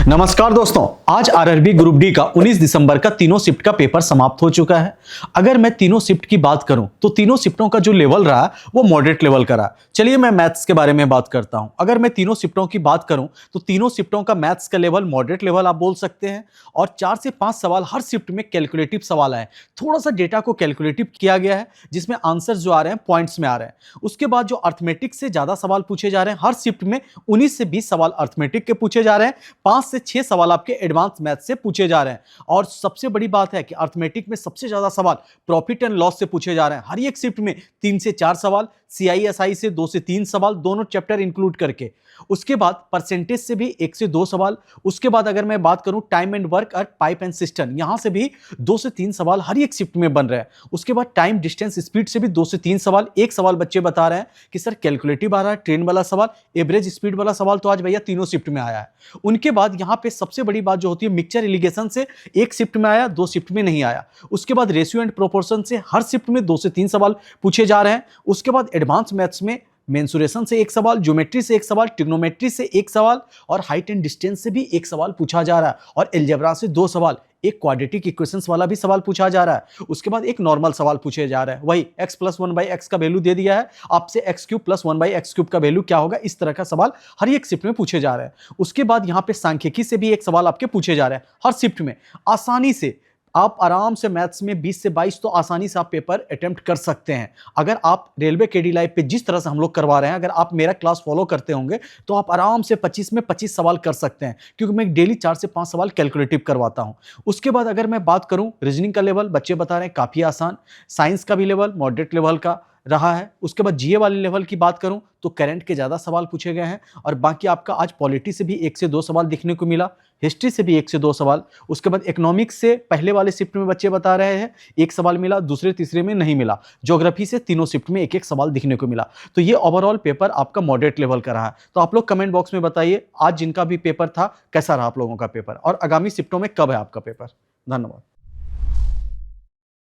नमस्कार दोस्तों, आज आरआरबी ग्रुप डी का 19 दिसंबर का तीनों शिफ्ट का पेपर समाप्त हो चुका है। अगर मैं तीनों शिफ्ट की बात करूं तो तीनों शिफ्टों का जो लेवल रहा वो मॉडरेट लेवल का रहा। चलिए मैं मैथ्स के बारे में बात करता हूं। अगर मैं तीनों शिफ्टों की बात करूं तो तीनों शिफ्टों का मैथ्स का लेवल मॉडरेट लेवल आप बोल सकते हैं और 4 से 5 सवाल हर शिफ्ट में कैलकुलेटिव सवाल आए। थोड़ा सा डेटा को कैलकुलेटिव किया गया है जिसमें आंसर जो आ रहे हैं पॉइंट्स में आ रहे हैं। उसके बाद जो अर्थमेटिक से ज्यादा सवाल पूछे जा रहे हैं, हर शिफ्ट में 19 से 20 सवाल अर्थमेटिक के पूछे जा रहे हैं, 5 से 6 सवाल आपके एडवांस मैथ से पूछे जा रहे हैं। और सबसे बड़ी बात है कि अर्थमेटिक में सबसे ज्यादा सवाल प्रॉफिट एंड लॉस से पूछे जा रहे हैं। हर एक शिफ्ट में 3 से 4 सवाल, सीआईएसआई से 2 से 3 सवाल, दोनों चैप्टर इंक्लूड करके। उसके बाद परसेंटेज से भी 1 से 2 सवाल। उसके बाद अगर मैं बात करूं टाइम एंड वर्क और पाइप एंड सिस्टम, यहां से भी 2 से 3 सवाल हर एक शिफ्ट में बन रहे हैं। उसके बाद टाइम डिस्टेंस स्पीड से भी 2 से 3 सवाल। एक सवाल बच्चे बता रहे हैं कि सर कैलकुलेटिव आ रहा है, ट्रेन वाला सवाल, एवरेज स्पीड वाला सवाल तो आज भैया तीनों शिफ्ट में आया है। उनके बाद यहां पे सबसे बड़ी बात जो होती है मिक्सचर एलिगेशन से एक शिफ्ट में आया, 2 शिफ्ट में नहीं आया। उसके बाद रेशियो एंड प्रोपोर्शन से हर शिफ्ट में 2 से 3 सवाल पूछे जा रहे हैं। उसके बाद एडवांस मैथ्स में मेंसुरेशन से 1 सवाल, ज्योमेट्री से 1 सवाल, ट्रिग्नोमेट्री से 1 सवाल और हाइट एंड डिस्टेंस से भी 1 सवाल पूछा जा रहा है। और अलजेब्रा से 2 सवाल, एक क्वाड्रेटिक इक्वेशंस वाला भी सवाल पूछा जा रहा है। उसके बाद एक नॉर्मल सवाल पूछे जा रहा है, वही x + 1/x का वैल्यू दे दिया है आपसे, x³ + 1/x³ का वैल्यू क्या होगा, इस तरह का सवाल हर एक शिफ्ट में पूछे जा रहे हैं। उसके बाद यहां पे सांख्यिकी से भी एक सवाल आपके पूछे जा रहे हैं हर शिफ्ट में। आसानी से आप आराम से मैथ्स में 20 से 22 तो आसानी से आप पेपर अटेम्प्ट कर सकते हैं। अगर आप रेलवे केडी लाइव पे जिस तरह से हम लोग करवा रहे हैं, अगर आप मेरा क्लास फॉलो करते होंगे तो आप आराम से 25 में 25 सवाल कर सकते हैं, क्योंकि मैं डेली 4 से 5 सवाल कैलकुलेटिव करवाता हूं। उसके बाद अगर मैं बात करूं रीजनिंग का लेवल, बच्चे बता रहे हैं काफी आसान। साइंस का भी लेवल मॉडरेट लेवल का रहा है। उसके बाद जीए वाले लेवल की बात करूं तो करंट के ज्यादा सवाल पूछे गए हैं। और बाकी आपका आज पॉलिटी से भी 1 से 2 सवाल दिखने को मिला, हिस्ट्री से भी 1 से 2 सवाल। उसके बाद इकोनॉमिक्स से पहले वाले शिफ्ट में बच्चे बता रहे हैं 1 सवाल मिला, दूसरे तीसरे में नहीं मिला। ज्योग्राफी से तीनों शिफ्ट में 1-1 सवाल दिखने को मिला। तो ये ओवरऑल पेपर आपका मॉडरेट लेवल का रहा। तो आप लोग कमेंट बॉक्स में बताइए आज जिनका भी पेपर था कैसा रहा आप लोगों का पेपर, और आगामी शिफ्टों में कब है आपका पेपर। धन्यवाद।